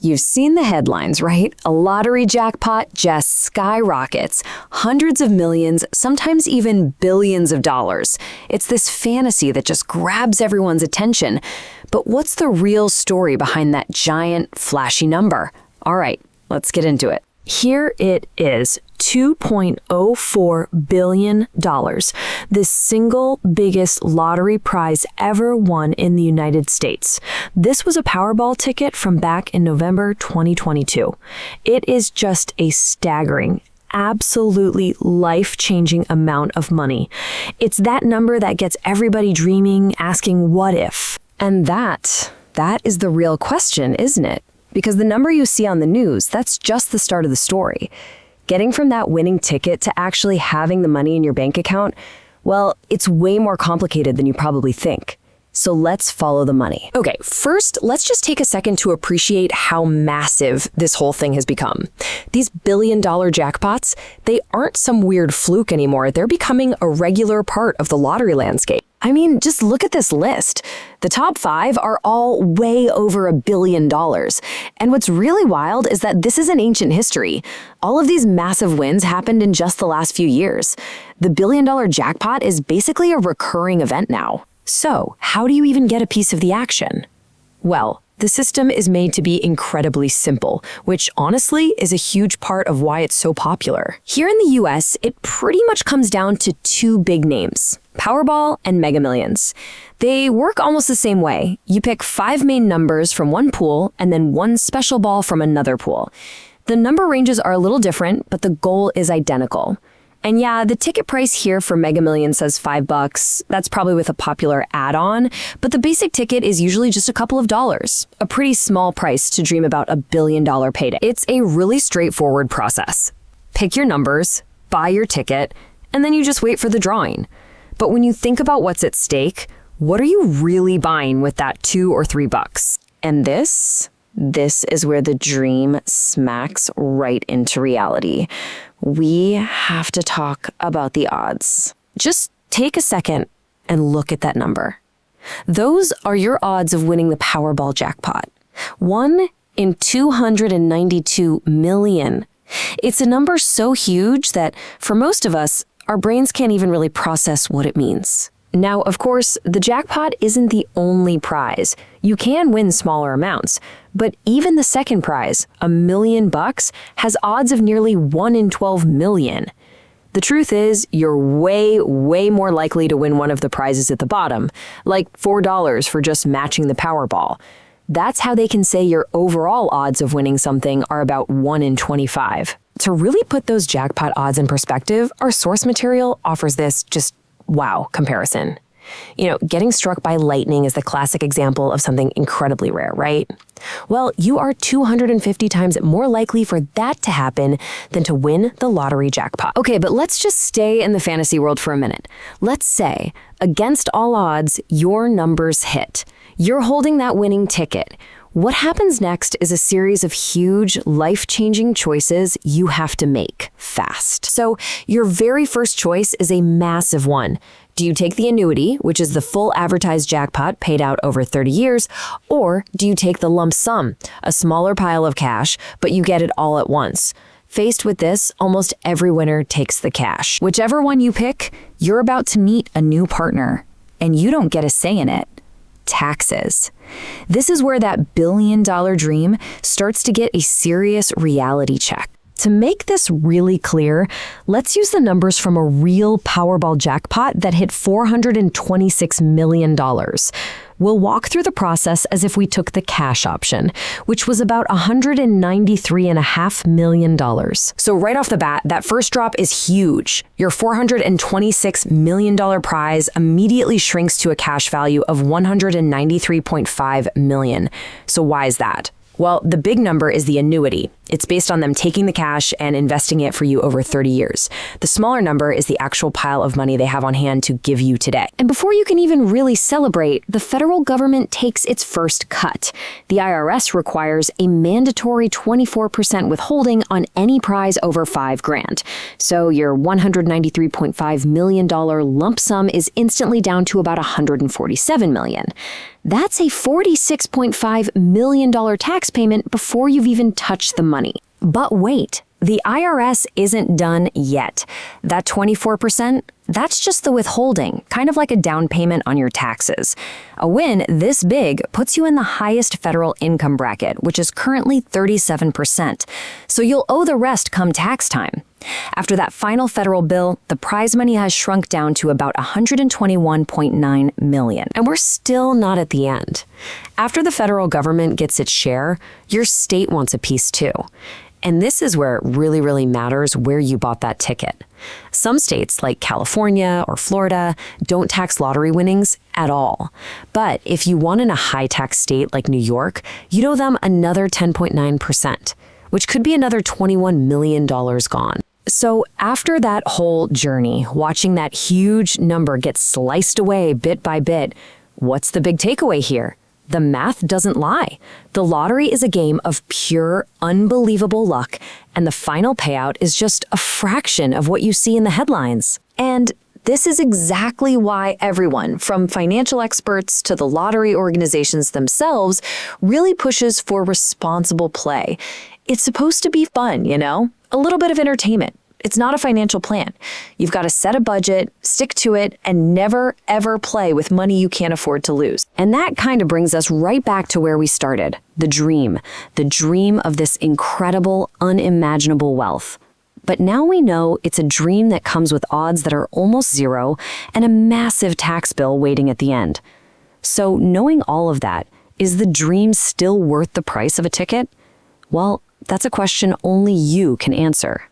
You've seen the headlines, right? A lottery jackpot just skyrockets. Hundreds of millions, sometimes even billions of dollars. It's this fantasy that just grabs everyone's attention. But what's the real story behind that giant, flashy number? All right, let's get into it. Here it is, $2.04 billion, the single biggest lottery prize ever won in the United States. This was a Powerball ticket from back in November 2022. It is just a staggering, absolutely life-changing amount of money. It's that number that gets everybody dreaming, asking what if? And that is the real question, isn't it? Because the number you see on the news, that's just the start of the story. Getting from that winning ticket to actually having the money in your bank account, well, it's way more complicated than you probably think. So let's follow the money. Okay, first, let's just take a second to appreciate how massive this whole thing has become. These billion-dollar jackpots, they aren't some weird fluke anymore. They're becoming a regular part of the lottery landscape. I mean, just look at this list. The top 5 are all way over $1 billion. And what's really wild is that this isn't ancient history. All of these massive wins happened in just the last few years. The billion-dollar jackpot is basically a recurring event now. So, how do you even get a piece of the action? Well, the system is made to be incredibly simple, which honestly is a huge part of why it's so popular. Here in the US, it pretty much comes down to 2 big names, Powerball and Mega Millions. They work almost the same way. You pick 5 main numbers from one pool and then 1 special ball from another pool. The number ranges are a little different, but the goal is identical. And yeah, the ticket price here for Mega Millions says $5. That's probably with a popular add-on, but the basic ticket is usually just a couple of dollars, a pretty small price to dream about $1 billion payday. It's a really straightforward process. Pick your numbers, buy your ticket, and then you just wait for the drawing. But when you think about what's at stake, what are you really buying with that $2 or $3? And this is where the dream smacks right into reality. We have to talk about the odds. Just take a second and look at that number. Those are your odds of winning the Powerball jackpot. 1 in 292 million. It's a number so huge that, for most of us, our brains can't even really process what it means. Now, of course, the jackpot isn't the only prize. You can win smaller amounts, but even the second prize, $1 million, has odds of nearly 1 in 12 million. The truth is, you're way, way more likely to win one of the prizes at the bottom, like $4 for just matching the Powerball. That's how they can say your overall odds of winning something are about 1 in 25. To really put those jackpot odds in perspective, our source material offers this just wow comparison. You know, getting struck by lightning is the classic example of something incredibly rare, right? Well, you are 250 times more likely for that to happen than to win the lottery jackpot. Okay, but let's just stay in the fantasy world for a minute. Let's say, against all odds, your numbers hit. You're holding that winning ticket. What happens next is a series of huge, life-changing choices you have to make fast. So your very first choice is a massive one. Do you take the annuity, which is the full advertised jackpot paid out over 30 years, or do you take the lump sum, a smaller pile of cash, but you get it all at once? Faced with this, almost every winner takes the cash. Whichever one you pick, you're about to meet a new partner, and you don't get a say in it. Taxes. This is where that billion-dollar dream starts to get a serious reality check. To make this really clear, let's use the numbers from a real Powerball jackpot that hit $426 million. We'll walk through the process as if we took the cash option, which was about $193.5 million. So right off the bat, that first drop is huge. Your $426 million prize immediately shrinks to a cash value of $193.5 million. So why is that? Well, the big number is the annuity. It's based on them taking the cash and investing it for you over 30 years. The smaller number is the actual pile of money they have on hand to give you today. And before you can even really celebrate, the federal government takes its first cut. The IRS requires a mandatory 24% withholding on any prize over $5,000. So your $193.5 million lump sum is instantly down to about $147 million. That's a $46.5 million tax payment before you've even touched the money. But wait, the IRS isn't done yet. That 24%, that's just the withholding, kind of like a down payment on your taxes. A win this big puts you in the highest federal income bracket, which is currently 37%. So you'll owe the rest come tax time. After that final federal bill, the prize money has shrunk down to about $121.9 million. And we're still not at the end. After the federal government gets its share, your state wants a piece too. And this is where it really matters where you bought that ticket. Some states, like California or Florida, don't tax lottery winnings at all. But if you won in a high-tax state like New York, you'd owe them another 10.9%, which could be another $21 million gone. So after that whole journey, watching that huge number get sliced away bit by bit, what's the big takeaway here? The math doesn't lie. The lottery is a game of pure, unbelievable luck, and the final payout is just a fraction of what you see in the headlines. And this is exactly why everyone, from financial experts to the lottery organizations themselves, really pushes for responsible play. It's supposed to be fun, you know? A little bit of entertainment. It's not a financial plan. You've got to set a budget, stick to it, and never, ever play with money you can't afford to lose. And that kind of brings us right back to where we started, the dream of this incredible, unimaginable wealth. But now we know it's a dream that comes with odds that are almost zero and a massive tax bill waiting at the end. So knowing all of that, is the dream still worth the price of a ticket? Well, that's a question only you can answer.